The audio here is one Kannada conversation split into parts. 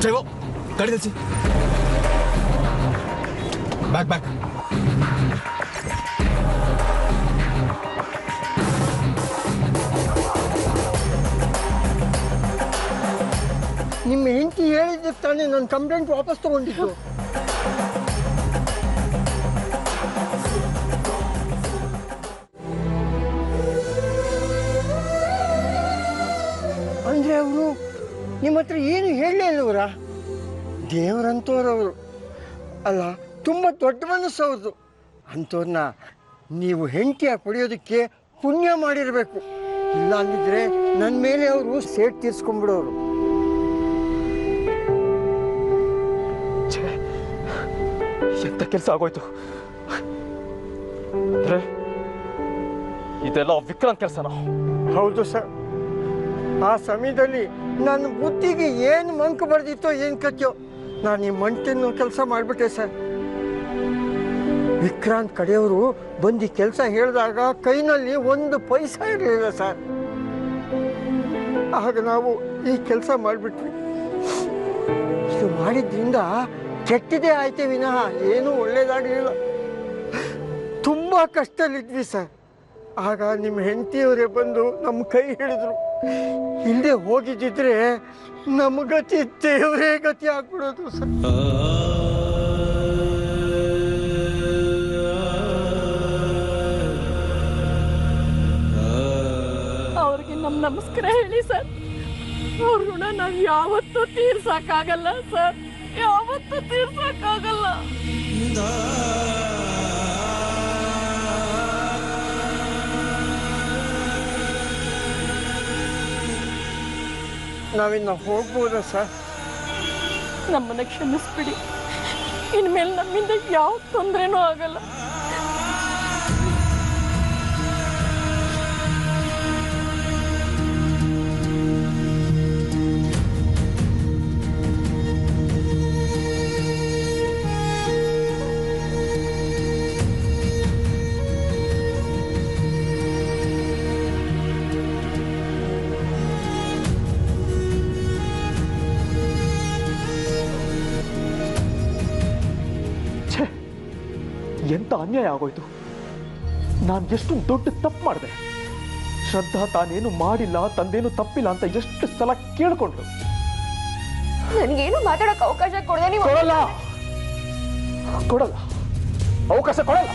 ಡ್ರೈವರ್ ಗಾಡಿ ನಿಲ್ಲಿಸಿ. ಬ್ಯಾಕ್ ನಿಮ್ಮ ಹೆಂಡತಿ ಹೇಳಿದ್ದಕ್ಕೆ ತಾನೇ ನನ್ನ ಕಂಪ್ಲೇಂಟ್ ವಾಪಸ್ ತಗೊಂಡಿದ್ದು. ಅಂದರೆ ಅವರು ನಿಮ್ಮ ಹತ್ರ ಏನು ಹೇಳಲೇ ಇಲ್ಲವರ? ದೇವರಂತವ್ರವರು ಅಲ್ಲ, ತುಂಬ ದೊಡ್ಡ ಮನಸ್ಸು ಅವ್ರದ್ದು. ಅಂಥವ್ರನ್ನ ನೀವು ಹೆಂಡತಿಯಾಗಿ ಪಡೆಯೋದಕ್ಕೆ ಪುಣ್ಯ ಮಾಡಿರಬೇಕು. ಇಲ್ಲ ಅಂದಿದ್ರೆ ನನ್ನ ಮೇಲೆ ಅವರು ಸೇಟ್ ತೀರ್ಸ್ಕೊಂಡ್ಬಿಡೋರು. ಎಂತ ಕೆಲಸ ಆಗೋಯ್ತು ಅಂದ್ರೆ ಇದೆಲ್ಲ ವಿಕ್ರಾಂತ್ ಕೆಲಸನಾ? ಹೌದು ಸರ್. ಆ ಸಮಯದಲ್ಲಿ ನನ್ನ ಬುದ್ಧಿಗೆ ಏನು ಮಂಕು ಬರೆದಿತ್ತೋ ಏನು ಕಥೆಯೋ, ನಾನು ಈ ಮಂಟಿನ ಕೆಲಸ ಮಾಡಿಬಿಟ್ಟೆ ಸರ್. ವಿಕ್ರಾಂತ್ ಕಡೆಯವರು ಬಂದು ಕೆಲಸ ಹೇಳಿದಾಗ ಕೈನಲ್ಲಿ ಒಂದು ಪೈಸಾ ಇರಲಿಲ್ಲ ಸರ್. ಆಗ ನಾವು ಈ ಕೆಲಸ ಮಾಡಿಬಿಟ್ವಿ. ಇದು ಮಾಡಿದ್ರಿಂದ ಕೆಟ್ಟದೇ ಆಯ್ತೇ ವಿನಃ ಏನೂ ಒಳ್ಳೇದಾಗಲಿಲ್ಲ. ತುಂಬ ಕಷ್ಟದಲ್ಲಿದ್ವಿ ಸರ್. ಆಗ ನಿಮ್ಮ ಹೆಂಡತಿಯವರೇ ಬಂದು ನಮ್ಮ ಕೈ ಹಿಡಿದ್ರು. ಇಲ್ಲದೆ ಹೋಗಿದ್ದಿದ್ರೆ ನಮ್ಮ ಗತಿ ದೇವರೇ ಗತಿ ಆಗ್ಬಿಡೋದು ಸರ್. ಅವ್ರಿಗೆ ನಮ್ಮ ನಮಸ್ಕಾರ ಹೇಳಿ ಸರ್. ಅವ್ರ ಋಣ ನಾವು ಯಾವತ್ತೂ ತೀರ್ಸಕ್ಕಾಗಲ್ಲ ಸರ್, ಯಾವತ್ತೂ ತೀರ್ಸಕ್ಕಾಗಲ್ಲ. ನಾವಿನ್ನು ಹೋಗ್ಬೋದಾ ಸರ್? ನಮ್ಮನ್ನ ಕ್ಷಮಿಸ್ಬಿಡಿ. ಇನ್ಮೇಲೆ ನಮ್ಮಿಂದ ಯಾವ ತೊಂದರೆನೂ ಆಗಲ್ಲ. ಎಂತ ಅನ್ಯಾಯ ಆಗೋಯ್ತು. ನಾನು ಎಷ್ಟು ದೊಡ್ಡ ತಪ್ಪು ಮಾಡಿದೆ. ಶ್ರದ್ಧಾ ತಾನೇನು ಮಾಡಿಲ್ಲ, ತಂದೇನು ತಪ್ಪಿಲ್ಲ ಅಂತ ಎಷ್ಟು ಸಲ ಕೇಳ್ಕೊಂಡ್ರು. ನನಗೇನು ಮಾತಾಡಕ್ಕೆ ಅವಕಾಶ ಕೊಡದೆ ನೀವು ಕೊಡಲ್ಲ ಅವಕಾಶ ಕೊಡಲ್ಲ.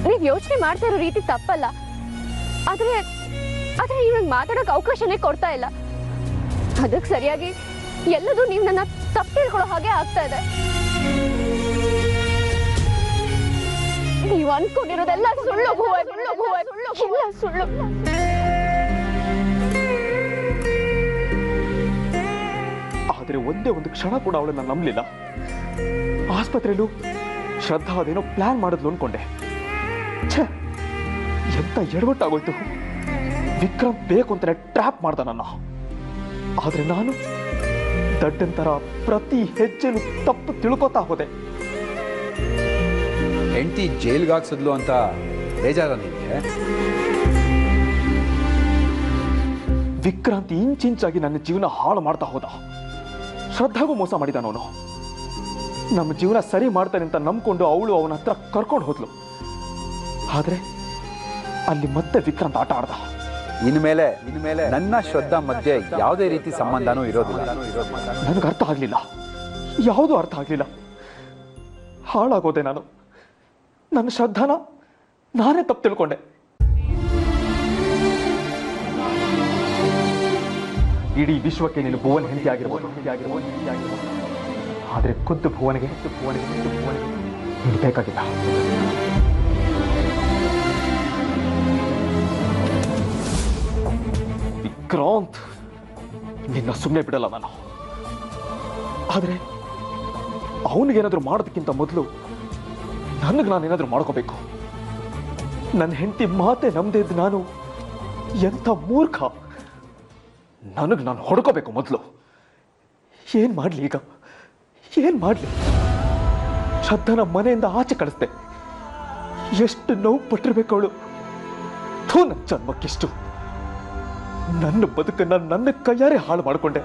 ನೀವು ಯೋಚನೆ ಮಾಡ್ತಾ ಇರೋ ರೀತಿ ತಪ್ಪಲ್ಲ. ಆದ್ರೆ ಇವಾಗ ಮಾತಾಡೋಕೆ ಅವಕಾಶನೇ ಕೊಡ್ತಾ ಇಲ್ಲ. ಅದಕ್ಕೆ ಸರಿಯಾಗಿ ಎಲ್ಲದೂ ನೀವು ನನ್ನ ತಪ್ಪು ತಿಳ್ಕೊಳ್ಳೋ ಹಾಗೆ ಆಗ್ತಾ ಇದೆ. ನೀವು ಅನ್ಕೊಂಡಿರೋದೆಲ್ಲ ಸುಳ್ಳು. ಆದ್ರೆ ಒಂದೇ ಒಂದು ಕ್ಷಣ ಕೂಡ ಅವಳನ್ನ ನಂಬಲಿಲ್ಲ. ಆಸ್ಪತ್ರೆಯಲ್ಲೂ ಶ್ರದ್ಧಾ ಅದೇನೋ ಪ್ಲಾನ್ ಮಾಡಿದ್ಲು ಅನ್ಕೊಂಡೆ. ಎಂತ ಎಡವಟ್ಟಾಗೋಯ್ತು. ವಿಕ್ರಾಂತ್ ಬೇಕು ಅಂತಾನೆ ಟ್ರ್ಯಾಪ್ ಮಾಡ್ದ ನನ್ನ. ಆದ್ರೆ ನಾನು ದಡ್ಡಂತರ ಪ್ರತಿ ಹೆಜ್ಜೆನು ತಪ್ಪು ತಿಳ್ಕೊತಾ ಹೋದೆ. ಹೆಂಡತಿ ಜೈಲ್ಗೆ ಹಾಕ್ಸಿದ್ಲು ಅಂತ ಬೇಜಾರ ನಿಮಗೆ? ವಿಕ್ರಾಂತ್ ಇಂಚಿಂಚಾಗಿ ನನ್ನ ಜೀವನ ಹಾಳು ಮಾಡ್ತಾ ಹೋದ. ಶ್ರದ್ಧಾಗೂ ಮೋಸ ಮಾಡಿದಾನವನು. ನಮ್ಮ ಜೀವನ ಸರಿ ಮಾಡ್ತಾನೆ ಅಂತ ನಂಬ್ಕೊಂಡು ಅವಳು ಅವನ ಹತ್ರ ಕರ್ಕೊಂಡು ಹೋದ್ಲು. ಆದ್ರೆ ಅಲ್ಲಿ ಮತ್ತೆ ವಿಕ್ರಾಂತ್ ಆಟ ಆಡ್ದ. ಇನ್ಮೇಲೆ ನನ್ನ ಶ್ರದ್ಧಾ ಮಧ್ಯೆ ಯಾವುದೇ ರೀತಿ ಸಂಬಂಧನೂ ಇರೋದಿಲ್ಲ. ನನಗೆ ಅರ್ಥ ಆಗ್ಲಿಲ್ಲ, ಯಾವುದೂ ಅರ್ಥ ಆಗ್ಲಿಲ್ಲ. ಹಾಳಾಗೋದೆ ನಾನು. ನನ್ನ ಶ್ರದ್ಧಾನ ನಾನೇ ತಪ್ಪು ತಿಳ್ಕೊಂಡೆ. ಇಡೀ ವಿಶ್ವಕ್ಕೆ ನೀನು ಭುವನ್ ಹೆಂಡತಿ ಆಗಿರ್ಬೋದು, ಆದ್ರೆ ಖುದ್ದು ಭುವನಿಗೆ ನೀನು ಬೇಕಾಗಿಲ್ಲ. ವಿಕ್ರಾಂತ್, ನಿನ್ನ ಸುಮ್ಮನೆ ಬಿಡಲ್ಲ ನಾನು. ಆದ್ರೆ ಅವನಿಗೇನಾದ್ರೂ ಮಾಡೋದಕ್ಕಿಂತ ಮೊದಲು ನನಗೆ ನಾನೇನಾದ್ರೂ ಮಾಡ್ಕೋಬೇಕು. ನನ್ನ ಹೆಂಡತಿ ಮಾತೆ ನಮ್ದೇ ಇದ್ದು ನಾನು ಎಂಥ ಮೂರ್ಖ. ನನಗೆ ನಾನು ಹೊಡ್ಕೋಬೇಕು ಮೊದಲು. ಏನ್ ಮಾಡ್ಲಿ ಈಗ, ಏನ್ ಮಾಡ್ಲಿ? ಶ್ರದ್ಧಾನ ಮನೆಯಿಂದ ಆಚೆ ಕಳಿಸ್ದೆ. ಎಷ್ಟು ನೋವು ಪಟ್ಟಿರ್ಬೇಕು ಅವಳು. ಥೂ, ನನ್ನ ಜನ್ಮಕ್ಕಿಷ್ಟು. ನನ್ನ ಬದುಕನ್ನ ನನ್ನ ಕೈಯಾರೆ ಹಾಳು ಮಾಡಿಕೊಂಡೆ.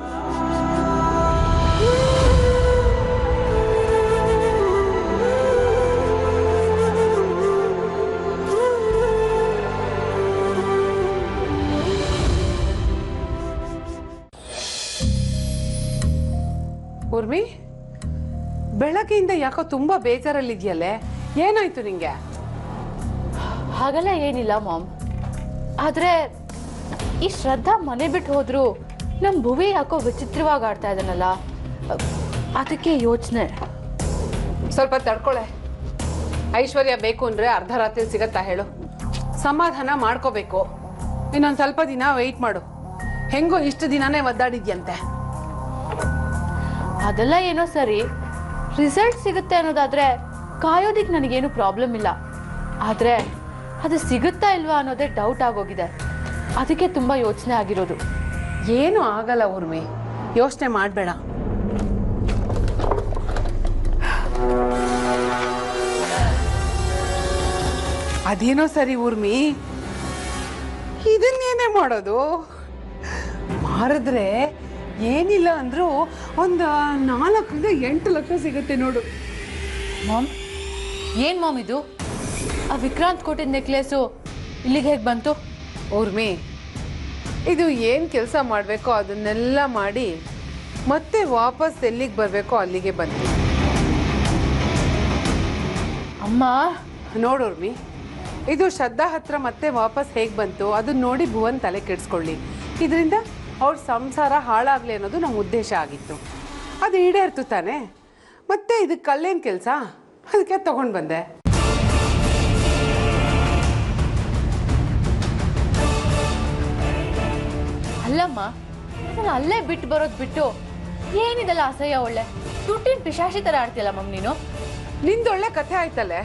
ಊರ್ಮಿ, ಬೆಳಗ್ಗೆಯಿಂದ ಯಾಕೋ ತುಂಬಾ ಬೇಜಾರಲ್ಲಿದ್ಯಲ್ಲೇ, ಏನಾಯ್ತು ನಿಂಗೆ? ಹಾಗೆಲ್ಲ ಏನಿಲ್ಲ ಮಾಮ್. ಆದ್ರೆ ಈ ಶ್ರದ್ಧಾ ಮನೆ ಬಿಟ್ಟು ಹೋದ್ರು ನಮ್ಮ ಭುವಿ ಯಾಕೋ ವಿಚಿತ್ರವಾಗಿ ಆಡ್ತಾ ಇದ್ದಾನಲ್ಲ, ಅದಕ್ಕೆ ಯೋಚನೆ. ಸ್ವಲ್ಪ ತಡ್ಕೊಳೆ. ಐಶ್ವರ್ಯ ಬೇಕು ಅಂದ್ರೆ ಅರ್ಧ ರಾತ್ರಿ ಸಿಗತ್ತಾ ಹೇಳು? ಸಮಾಧಾನ ಮಾಡ್ಕೋಬೇಕು. ಇನ್ನೊಂದು ಸ್ವಲ್ಪ ದಿನ ವೆಯ್ಟ್ ಮಾಡು. ಹೆಂಗೋ ಇಷ್ಟು ದಿನಾನೇ ಒದ್ದಾಡಿದ್ಯಂತೆ. ಅದೆಲ್ಲ ಏನೋ ಸರಿ, ರಿಸಲ್ಟ್ ಸಿಗುತ್ತೆ ಅನ್ನೋದಾದ್ರೆ ಕಾಯೋದಿಕ್ಕೆ ನನಗೇನು ಪ್ರಾಬ್ಲಮ್ ಇಲ್ಲ. ಆದ್ರೆ ಅದು ಸಿಗುತ್ತಾ ಇಲ್ವಾ ಅನ್ನೋದೇ ಡೌಟ್ ಆಗೋಗಿದೆ. ಅದಕ್ಕೆ ತುಂಬಾ ಯೋಚನೆ ಆಗಿರೋದು. ಏನು ಆಗಲ್ಲ ಊರ್ಮಿ, ಯೋಚನೆ ಮಾಡಬೇಡ. ಅದೇನೋ ಸರಿ ಊರ್ಮಿ, ಇದನ್ನೇನೇ ಮಾಡೋದು? ಮಾರಿದ್ರೆ ಏನಿಲ್ಲ ಅಂದ್ರೂ ಒಂದು 4-8 ಲಕ್ಷ ಸಿಗುತ್ತೆ ನೋಡು. ಮಾಮ್, ಏನ್ ಮಾಮ್ ಇದು? ಆ ವಿಕ್ರಾಂತ್ ಕೊಟ್ಟಿದ್ದ ನೆಕ್ಲೇಸು ಇಲ್ಲಿಗೆ ಹೇಗೆ ಬಂತು? ಊರ್ಮಿ, ಇದು ಏನು ಕೆಲಸ ಮಾಡಬೇಕೋ ಅದನ್ನೆಲ್ಲ ಮಾಡಿ ಮತ್ತೆ ವಾಪಸ್ ಎಲ್ಲಿಗೆ ಬರಬೇಕೋ ಅಲ್ಲಿಗೆ ಬಂತು. ಅಮ್ಮ, ನೋಡೂರ್ಮಿ, ಇದು ಶ್ರದ್ಧಾ ಹತ್ರ ಮತ್ತೆ ವಾಪಸ್ ಹೇಗೆ ಬಂತು ಅದನ್ನ ನೋಡಿ ಭುವನ್ ತಲೆ ಕೆಡಿಸ್ಕೊಳ್ಳಿ. ಇದರಿಂದ ಅವ್ರ ಸಂಸಾರ ಹಾಳಾಗಲಿ ಅನ್ನೋದು ನಮ್ಮ ಉದ್ದೇಶ ಆಗಿತ್ತು. ಅದು ಈಡೇರ್ತು ತಾನೆ. ಮತ್ತೆ ಇದಕ್ಕೆ ಕಲ್ಲೇನು ಕೆಲಸ? ಅದಕ್ಕೆ ತಗೊಂಡು ಬಂದೆ. ಅಲ್ಲಮ್ಮ, ನಾನು ಅಲ್ಲೇ ಬಿಟ್ಟು ಬರೋದು ಬಿಟ್ಟು ಏನಿದೆಲ್ಲ ಅಸಹ್ಯ. ಒಳ್ಳೆ ದುಡ್ಡಿನ ಪಿಶಾಚಿ ಥರ ಆಡ್ತೀಯಲ್ಲ ಮಮ್ ನೀನು. ನಿಂದೊಳ್ಳೆ ಕಥೆ ಆಯ್ತಲ್ಲೇ.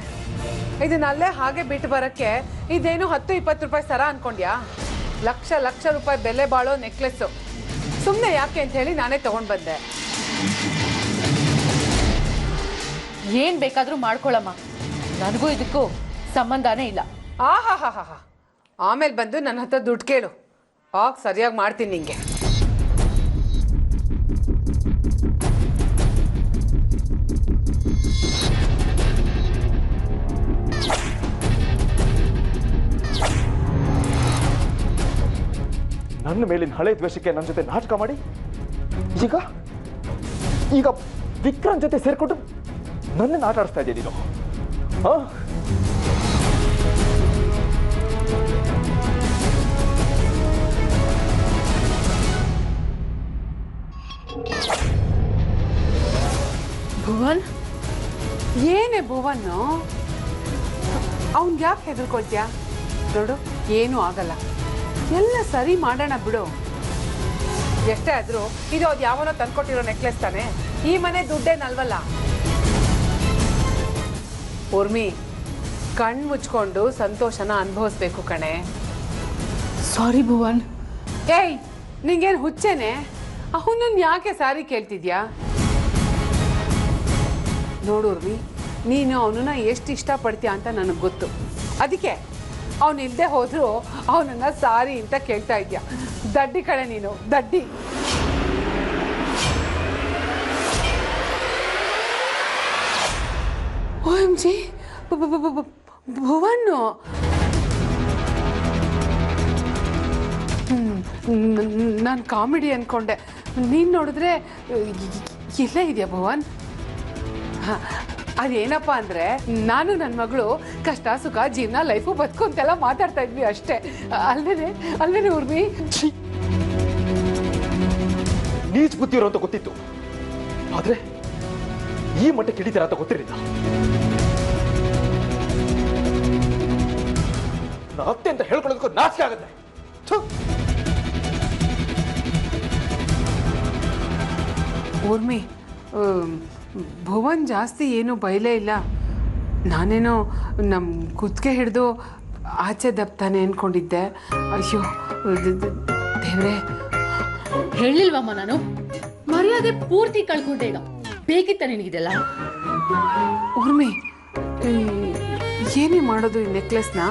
ಇದನ್ನ ಅಲ್ಲೇ ಹಾಗೆ ಬಿಟ್ಟು ಬರೋಕ್ಕೆ ಇದೇನು 10-20 ರೂಪಾಯಿ ಸರ ಅನ್ಕೊಂಡ್ಯಾ? ಲಕ್ಷ ರೂಪಾಯಿ ಬೆಲೆ ಬಾಳೋ ನೆಕ್ಲೆಸ್ಸು. ಸುಮ್ಮನೆ ಯಾಕೆ ಅಂತ ಹೇಳಿ ನಾನೇ ತಗೊಂಡು ಬಂದೆ. ಏನ್ ಬೇಕಾದ್ರೂ ಮಾಡ್ಕೊಳಮ್ಮ, ನನಗೂ ಇದಕ್ಕೂ ಸಂಬಂಧನೇ ಇಲ್ಲ. ಆಹಾ, ಆಮೇಲೆ ಬಂದು ನನ್ನ ಹತ್ರ ದುಡ್ಡು ಕೇಳು, ಆಗ ಸರಿಯಾಗಿ ಮಾಡ್ತೀನಿ ನಿಂಗೆ. ನನ್ನ ಮೇಲಿನ ಹಳೆ ದ್ವೇಷಕ್ಕೆ ನನ್ನ ಜೊತೆ ನಾಟಕ ಮಾಡಿ ಈಗ ವಿಕ್ರಾಂತ್ ಜೊತೆ ಸೇರ್ಕೊಂಡು ನನ್ನನ್ನು ಆಟ ಆಡಿಸ್ತಾ ಇದ್ದೀನಿ ನೀನು. ಭುವನ್, ಏನೇ ಭುವನ್ನು? ಅವನ್ಗೆ ಯಾಕೆ ಹೆದರ್ಕೊಳ್ತೀಯಾ? ನೋಡು, ಏನೂ ಆಗಲ್ಲ, ಎಲ್ಲ ಸರಿ ಮಾಡೋಣ ಬಿಡು. ಎಷ್ಟೇ ಆದ್ರೂ ಇದು ಅದು ಯಾವನೋ ತಂದ್ಕೊಟ್ಟಿರೋ ನೆಕ್ಲೆಸ್ ತಾನೆ, ಈ ಮನೆ ದುಡ್ಡೇನಲ್ವಲ್ಲ. ಊರ್ಮಿ, ಕಣ್ಣು ಮುಚ್ಕೊಂಡು ಸಂತೋಷನ ಅನುಭವಿಸ್ಬೇಕು ಕಣೆ. ಸಾರಿ ಭುವನ್. ಏಯ್, ನಿಂಗೇನು ಹುಚ್ಚೇನೆ? ಅವನನ್ನ ಯಾಕೆ ಸಾರಿ ಕೇಳ್ತಿದ್ಯಾ? ನೋಡೂರ್ಮಿ, ನೀನು ಅವನನ್ನ ಎಷ್ಟು ಇಷ್ಟಪಡ್ತೀಯ ಅಂತ ನನಗೆ ಗೊತ್ತು. ಅದಕ್ಕೆ ಅವನು ಇಲ್ಲದೆ ಹೋದ್ರು ಅವನನ್ನ ಸಾರಿ ಅಂತ ಕೇಳ್ತಾ ಇದ್ಯಾ. ದಡ್ಡಿ ಕಡೆ ನೀನು, ದಡ್ಡಿ. OMG, ಭುವನ್ನು ನಾನು ಕಾಮಿಡಿ ಅನ್ಕೊಂಡೆ. ನೀನು ನೋಡಿದ್ರೆ ಇಲ್ಲೇ ಇದೆಯಾ ಭುವನ್? ಅದೇನಪ್ಪ ಅಂದರೆ, ನಾನು ನನ್ನ ಮಗಳು ಕಷ್ಟ ಸುಖ ಜೀವನ ಲೈಫು ಬದುಕು ಅಂತೆಲ್ಲ ಮಾತಾಡ್ತಾ ಇದ್ವಿ ಅಷ್ಟೇ. ಅಲ್ವೇನೆ ಊರ್ಮಿ? ನೀಚ್ ಬುದ್ಧಿ ಇರೋ ಅಂತ ಗೊತ್ತಿತ್ತು, ಆದ್ರೆ ಈ ಮಟ್ಟಕ್ಕೆ ಹಿಡಿತೀರ ಅಂತ ಗೊತ್ತಿರಲಿಲ್ಲ. ಅತ್ತೆ ಅಂತ ಹೇಳ್ಕೊಳ್ಳೋದಕ್ಕೂ ನಾಚಿಕೆ ಆಗುತ್ತೆ. ಊರ್ಮಿ, ಭುವನ್ ಜಾಸ್ತಿ ಏನೂ ಬಯಲೇ ಇಲ್ಲ. ನಾನೇನೋ ನಮ್ಮ ಕುತ್ತಿಗೆ ಹಿಡಿದು ಆಚೆ ದಪ್ತಾನೆ ಅನ್ಕೊಂಡಿದ್ದೆ. ಅಯ್ಯೋ ದೇವ್ರೆ, ಹೇಳಿಲ್ವಮ್ಮ ನಾನು? ಮರ್ಯಾದೆ ಪೂರ್ತಿ ಕಳ್ಕೊಂಡೆ. ಈಗ ಬೇಕಿತ್ತ ನಿನಗಿದೆಲ್ಲ? ಊರ್ಮಿ, ಏನೇ ಮಾಡೋದು ಈ ನೆಕ್ಲೆಸ್ನ?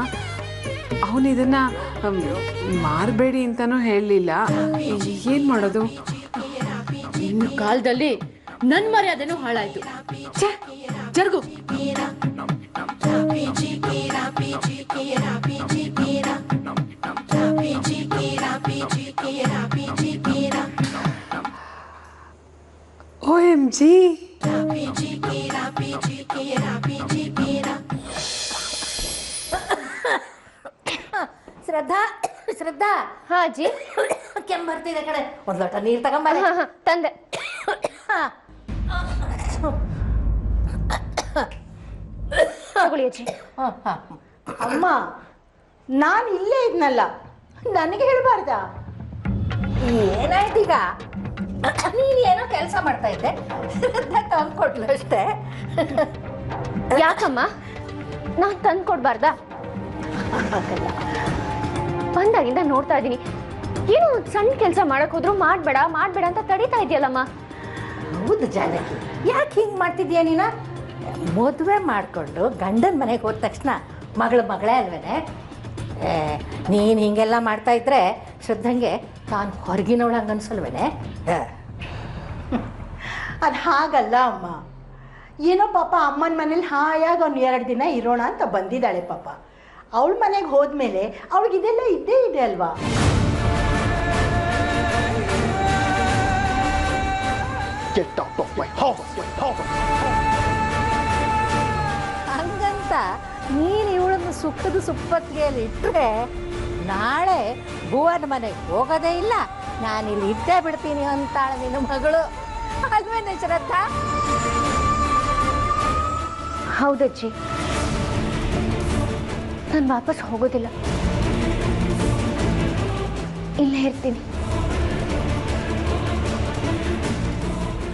ಅವನು ಇದನ್ನ ಮಾರಬೇಡಿ ಅಂತನೂ ಹೇಳಲಿಲ್ಲ. ಏನು ಮಾಡೋದು? ಇನ್ನು ಕಾಲದಲ್ಲಿ ನನ್ನ ಮರ್ಯಾದೆನೂ ಹಾಳಾಯ್ತು. ಛೇ, ಜರುಗು. OMG. ಶ್ರದ್ಧಾ ಹಾ ಅಜ್ಜಿ. ಕೆಮ್ಮು ಬರ್ತಿದೆ ಕಡೆ, ಒಂದು ಲೋಟ ನೀರು ತಗೊಂಬಾರೆ. ತಂದೆ. ತಗೊಳ್ಳಿ ಅಜ್ಜಿ. ಅಮ್ಮ, ನಾನು ಇಲ್ಲೇ ಇದ್ನಲ್ಲ, ನನಗೆ ಹೇಳ್ಬಾರ್ದ? ಏನಾಯ್ತೀಗ? ನೀನೇನೋ ಕೆಲಸ ಮಾಡ್ತಾ ಇದ್ದೆ, ತಂದ್ಕೊಟ್ಲು ಅಷ್ಟೇ. ಯಾಕಮ್ಮ, ನಾನು ತಂದು ಕೊಡ್ಬಾರ್ದಾ? ಬಂದಾಗಿಂದ ನೋಡ್ತಾ ಇದ್ದೀನಿ, ಏನು ಸಣ್ಣ ಕೆಲಸ ಮಾಡಕ್ ಹೋದ್ರು ಮಾಡ್ಬೇಡ ಮಾಡ್ಬೇಡ ಅಂತ ತಡೀತಾ ಇದೆಯಲ್ಲಮ್ಮ. ಹೌದು ಜಾನಕಿ, ಯಾಕೆ ಹಿಂಗೆ ಮಾಡ್ತಿದ್ಯಾ ನೀನು? ಮದುವೆ ಮಾಡಿಕೊಂಡು ಗಂಡನ ಮನೆಗೆ ಹೋದ ತಕ್ಷಣ ಮಗಳೇ ಅಲ್ವೇನೆ? ನೀನು ಹೀಗೆಲ್ಲ ಮಾಡ್ತಾ ಇದ್ರೆ ಶ್ರದ್ಧಂಗೆ ತಾನು ಹೊರಗಿನವಳು ಹಂಗೆ ಅನ್ಸಲ್ವೇನೆ? ಅದು ಹಾಗಲ್ಲ ಅಮ್ಮ. ಏನೋ ಪಾಪ ಅಮ್ಮನ ಮನೇಲಿ ಹಾಯಾಗಿ ಒಂದು 2 ದಿನ ಇರೋಣ ಅಂತ ಬಂದಿದ್ದಾಳೆ ಪಾಪ. ಅವಳ ಮನೆಗೆ ಹೋದ್ಮೇಲೆ ಅವಳಿಗಿದೆಲ್ಲ ಇದ್ದೇ ಇದೆ ಅಲ್ವಾ? ಹಂಗಂತ ನೀನು ಇವಳನ್ನು ಸುಖದ ಸುಪ್ಪತ್ತಿಗೆಯಲ್ಲಿ ಇಟ್ಟರೆ ನಾಳೆ ಭುವನ ಮನೆಗೆ ಹೋಗೋದೇ ಇಲ್ಲ, ನಾನಿಲ್ಲಿ ಇದ್ದೇ ಬಿಡ್ತೀನಿ ಅಂತಾಳೆ ನಿನ್ನ ಮಗಳು ಅಲ್ವೇನೆ ಶ್ರದ್ಧಾ? ಹೌದಜ್ಜಿ, ನಾನು ವಾಪಸ್ ಹೋಗೋದಿಲ್ಲ, ಇಲ್ಲೇ ಇರ್ತೀನಿ.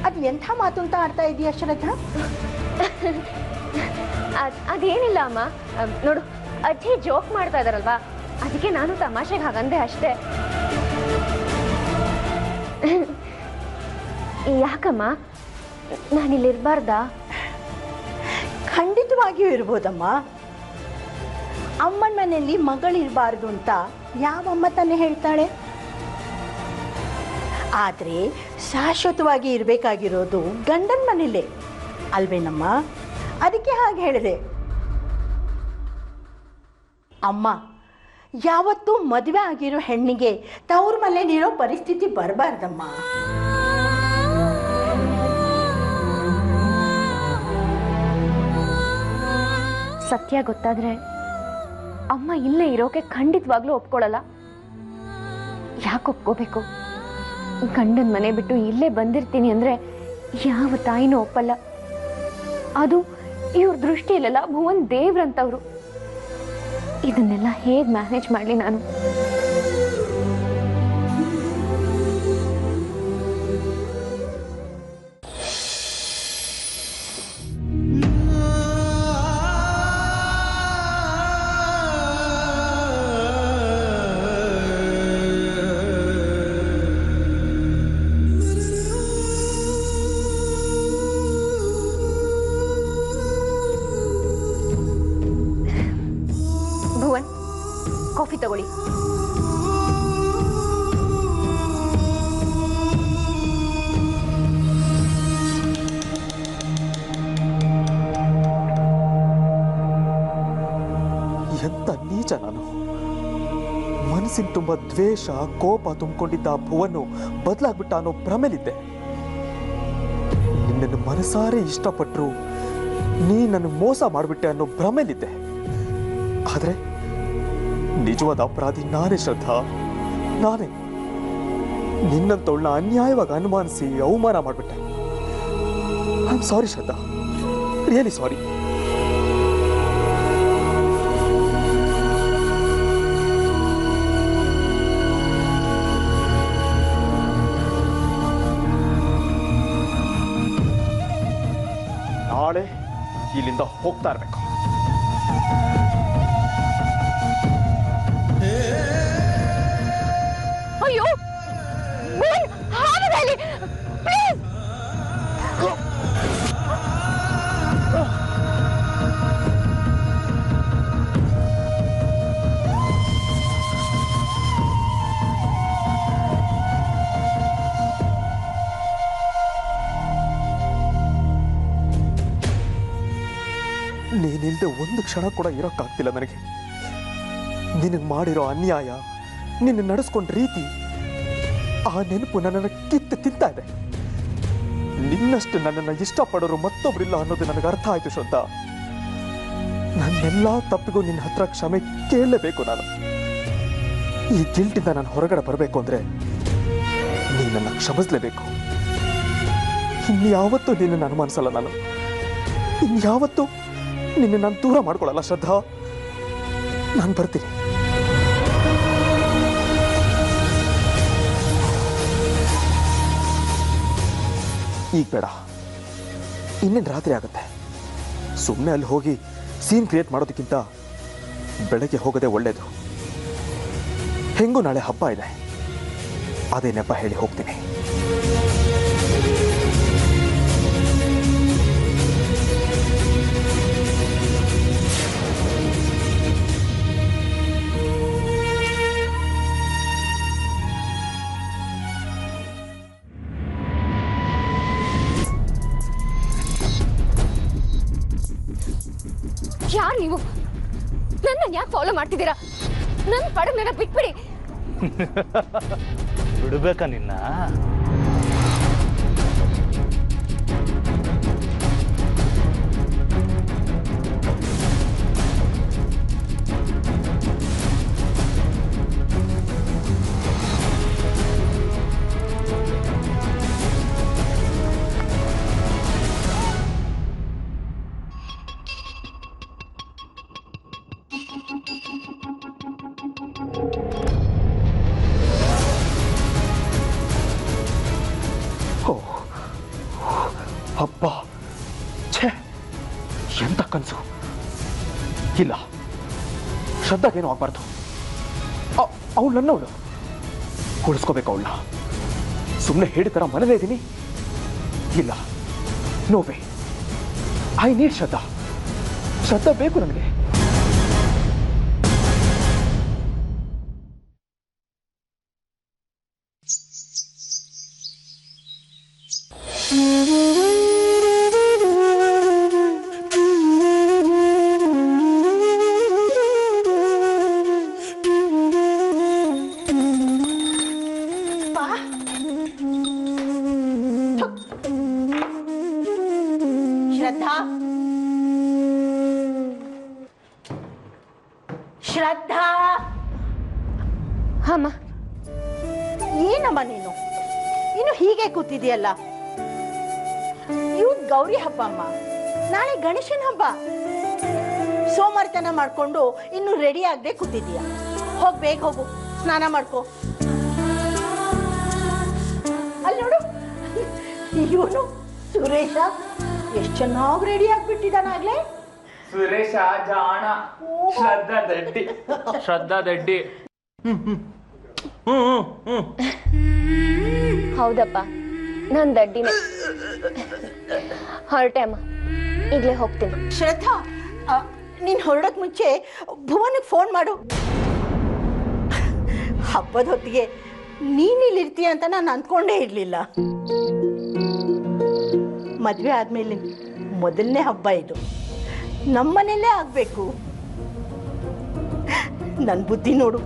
ಅದು ಎಂಥ ಮಾತು ಅಂತ ಆಡ್ತಾ ಇದೀಯ ಶ್ರದ್ಧಾ? ಅದೇನಿಲ್ಲ ಅಮ್ಮ, ನೋಡು ಅಜ್ಜಿ ಜೋಕ್ ಮಾಡ್ತಾ ಇದಾರಲ್ವಾ, ಅದಕ್ಕೆ ನಾನು ತಮಾಷೆಗೆ ಹಾಗಂದೆ ಅಷ್ಟೇ. ಯಾಕಮ್ಮ, ನಾನಿಲ್ಲಿರ್ಬಾರ್ದಾ? ಖಂಡಿತವಾಗಿಯೂ ಇರ್ಬೋದಮ್ಮ. ಅಮ್ಮನ ಮನೆಯಲ್ಲಿ ಮಗಳಿರಬಾರ್ದು ಅಂತ ಯಾವಮ್ಮ ತಾನೇ ಹೇಳ್ತಾಳೆ? ಆದರೆ ಶಾಶ್ವತವಾಗಿ ಇರಬೇಕಾಗಿರೋದು ಗಂಡನ ಮನೇಲೇ ಅಲ್ವೇನಮ್ಮ? ಅದಕ್ಕೆ ಹಾಗೆ ಹೇಳಿದೆ. ಅಮ್ಮ, ಯಾವತ್ತೂ ಮದುವೆ ಆಗಿರೋ ಹೆಣ್ಣಿಗೆ ತವ್ರ ಮನೇಲಿರೋ ಪರಿಸ್ಥಿತಿ ಬರಬಾರ್ದಮ್ಮ. ಸತ್ಯ ಗೊತ್ತಾದ್ರೆ ಅಮ್ಮ ಇಲ್ಲೇ ಇರೋಕೆ ಖಂಡಿತವಾಗ್ಲೂ ಒಪ್ಕೊಳ್ಳಲ್ಲ. ಯಾಕೆ ಒಪ್ಕೋಬೇಕು? ಗಂಡನ ಮನೆ ಬಿಟ್ಟು ಇಲ್ಲೇ ಬಂದಿರ್ತೀನಿ ಅಂದ್ರೆ ಯಾವ ತಾಯಿನೂ ಒಪ್ಪಲ್ಲ. ಅದು ಇವ್ರ ದೃಷ್ಟಿಯಲ್ಲೆಲ್ಲ ಭುವನ್ ದೇವ್ರಂತವ್ರು. ಇದನ್ನೆಲ್ಲ ಹೇಗೆ ಮ್ಯಾನೇಜ್ ಮಾಡಲಿ ನಾನು? ಭುವನ್, ಕಾಫಿ ತಗೊಳ್ಳಿ. ಎಂತ ನೀಚ ನಾನು! ಮನಸ್ಸಿನ ತುಂಬ ದ್ವೇಷ ಕೋಪ ತುಂಬಿಕೊಂಡಿದ್ದ ಭುವನ್ನು ಬದಲಾಗ್ಬಿಟ್ಟ ಅನ್ನೋ ಭ್ರಮೆಲಿದ್ದೆ. ನಿನ್ನನ್ನು ಮನಸಾರೆ ಇಷ್ಟಪಟ್ಟರು ನೀ ನನ್ನ ಮೋಸ ಮಾಡಿಬಿಟ್ಟೆ ಅನ್ನೋ ಭ್ರಮೆಲಿದ್ದೆ. ಆದ್ರೆ ನಿಜವಾದ ಅಪರಾಧಿ ನಾನೇ ಶ್ರದ್ಧಾ, ನಾನೇ. ನಿನ್ನಂತವಳನ್ನ ಅನ್ಯಾಯವಾಗಿ ಅನುಮಾನಿಸಿ ಅವಮಾನ ಮಾಡಿಬಿಟ್ಟೆ. I am sorry Shraddha, really sorry. ನಾಳೆ ಇಲ್ಲಿಂದ ಹೋಗ್ತಾ ಇರಬೇಕು. ಅಯ್ಯೋ ಭುವನ್, ಹಾಗದಲ್ಲಿ ಪ್ಲೀಸ್. ನೀನಿಲ್ದೆ ಒಂದು ಕ್ಷಣ ಕೂಡ ಇರೋಕ್ಕಾಗ್ತಿಲ್ಲ ನನಗೆ. ನಿನಗೆ ಮಾಡಿರೋ ಅನ್ಯಾಯ, ನಿನ್ನ ನಡೆಸ್ಕೊಂಡ ರೀತಿ, ಆ ನೆನಪು ನನ್ನನ್ನು ಕಿತ್ತು ತಿಂತಾ ಇದೆ. ನಿನ್ನಷ್ಟು ನನ್ನನ್ನು ಇಷ್ಟಪಡೋರು ಮತ್ತೊಬ್ರಿಲ್ಲ ಅನ್ನೋದು ನನಗೆ ಅರ್ಥ ಆಯ್ತು ಶ್ರದ್ಧಾ. ನನ್ನೆಲ್ಲ ತಪ್ಪಿಗೂ ನಿನ್ನ ಹತ್ರ ಕ್ಷಮೆ ಕೇಳಲೇಬೇಕು ನಾನು. ಈ ಗಿಲ್ಟಿಂದ ನಾನು ಹೊರಗಡೆ ಬರಬೇಕು ಅಂದ್ರೆ ನೀನನ್ನು ಕ್ಷಮಿಸಲೇಬೇಕು. ಇನ್ಯಾವತ್ತೂ ನಿನ್ನನ್ನು ಅನುಮಾನಿಸಲ್ಲ ನಾನು. ಇನ್ಯಾವತ್ತೂ ನಿನ್ನ ನಾನು ದೂರ ಮಾಡ್ಕೊಳ್ಳಲ್ಲ ಶ್ರದ್ಧಾ. ನಾನು ಬರ್ತೀನಿ. ಈಗ ಬೇಡ, ಇನ್ನೇನು ರಾತ್ರಿ ಆಗುತ್ತೆ. ಸುಮ್ಮನೆ ಅಲ್ಲಿ ಹೋಗಿ ಸೀನ್ ಕ್ರಿಯೇಟ್ ಮಾಡೋದಕ್ಕಿಂತ ಬೆಳಗ್ಗೆ ಹೋಗೋದೇ ಒಳ್ಳೇದು. ಹೆಂಗೂ ನಾಳೆ ಹಬ್ಬ ಇದೆ, ಅದೇ ನೆಪ ಹೇಳಿ ಹೋಗ್ತೀನಿ. ಯಾರು ನೀವು? ನನ್ನ ಯಾಕೆ ಫಾಲೋ ಮಾಡ್ತಿದ್ದೀರಾ? ನನ್ನ ಪಡಗ್ ನನ್ನ ಬಿಟ್ಬಿಡಿ. ಬಿಡ್ಬೇಕಾ ನಿನ್ನ? ಅಪ್ಪ, ಛೇ, ಎಂತ ಕನಸು. ಇಲ್ಲ, ಶ್ರದ್ಧಾಗೇನು ಆಗ್ಬಾರ್ದು. ಅವಳು ನನ್ನವಳು, ಉಳಿಸ್ಕೋಬೇಕು ಅವಳನ್ನ. ಸುಮ್ಮನೆ ಹೇಳಿ ಥರ ಮನೇಲೇ ಇದ್ದೀನಿ. ಇಲ್ಲ, ನೋ ವೇ. ಐ ನೀಡ್ ಶ್ರದ್ಧಾ. ಶ್ರದ್ಧಾ ಬೇಕು ನನಗೆ. ಶ್ರದ್ಧಾ, ಶ್ರದ್ಧಾ. ಅಮ್ಮ, ಏನಮ್ಮ ನೀನು ಇನ್ನು ಹೀಗೆ ಕೂತಿದೆಯಲ್ಲ? ಇವತ್ತು ಗೌರಿ ಹಬ್ಬ ಅಮ್ಮ, ನಾಳೆ ಗಣೇಶನ ಹಬ್ಬ. ಸೋಮವಾರತನ ಮಾಡ್ಕೊಂಡು ಇನ್ನು ರೆಡಿ ಆಗದೆ ಕೂತಿದೀಯ. ಹೋಗ್, ಬೇಗ ಹೋಗು, ಸ್ನಾನ ಮಾಡ್ಕೋ. ಅಲ್ಲಿ ನೋಡು, ಇವನು ಸುರೇಶ ಎಷ್ಟು ಚೆನ್ನಾಗಿ ರೆಡಿ ಆಗ್ಬಿಟ್ಟಿದ್ದಾನಾಗ್ಲೇ. ಸುರೇಶ ಜಾಣ, ಶ್ರದ್ಧಾ ದಡ್ಡಿ. ಶ್ರದ್ಧಾ ದಡ್ಡಿ. ಹೌದಪ್ಪ, ನಾನು ದಡ್ಡಿನೇ. ಹೊರಟೆ ಅಮ್ಮ, ಈಗಲೇ ಹೋಗ್ತೀನಿ. ಶ್ರದ್ಧಾ, ನೀನು ಹೊರಡೋಕ್ ಮುಂಚೆ ಭುವನಿಗೆ ಫೋನ್ ಮಾಡು. ಹಬ್ಬದ ಹೊತ್ತಿಗೆ ನೀನಿಲ್ಲಿರ್ತೀಯ ಅಂತ ನಾನು ಅಂದ್ಕೊಂಡೇ ಇರಲಿಲ್ಲ. ಮದುವೆ ಆದಮೇಲೆ ಮೊದಲನೇ ಹಬ್ಬ ಇದು, ನಮ್ಮನೇಲೇ ಆಗಬೇಕು. ನನ್ನ ಬುದ್ಧಿ ನೋಡು,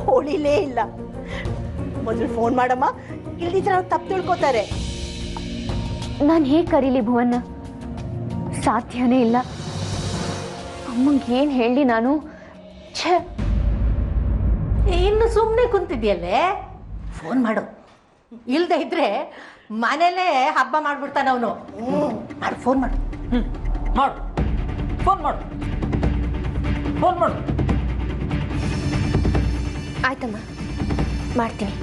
ಹೋಳಿಲೇ ಇಲ್ಲ. ಮೊದಲು ಫೋನ್ ಮಾಡಮ್ಮ, ಇಲ್ದಿದ್ರೆ ಅವ್ರು ತಪ್ಪು ತಿಳ್ಕೊತಾರೆ. ನಾನು ಹೇಗೆ ಕರೀಲಿ ಭುವನ್ನ? ಸಾಧ್ಯನೇ ಇಲ್ಲ. ಅಮ್ಮಂಗೆ ಏನು ಹೇಳಿ ನಾನು? ಛೇ, ಇನ್ನು ಸುಮ್ಮನೆ ಕುಂತಿದ್ಯಲ್ಲೇ, ಫೋನ್ ಮಾಡು. ಇಲ್ದೇ ಇದ್ರೆ ಮನೇಲೇ ಹಬ್ಬ ಮಾಡ್ಬಿಡ್ತಾನೆ ಅವನು. ಮಾಡು, ಫೋನ್ ಮಾಡು. ಮಾಡು, ಫೋನ್ ಮಾಡು, ಫೋನ್ ಮಾಡು. ಆಯ್ತಮ್ಮ, ಮಾಡ್ತೀನಿ.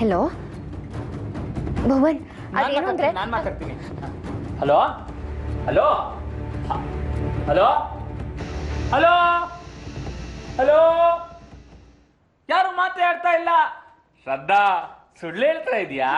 ಹೆಲೋ ಭುವನ್, ಅದೇನು ಅಂದ್ರೆ ನಾನು ಮಾತಾಡ್ತೀನಿ. Hello hello hello hello hello, ಯಾರು ಮಾತಾಡ್ತಾ ಇಲ್ಲ. ಶ್ರದ್ಧಾ, ಸುಳ್ಳು ಹೇಳ್ತಾ ಇದೀಯಾ?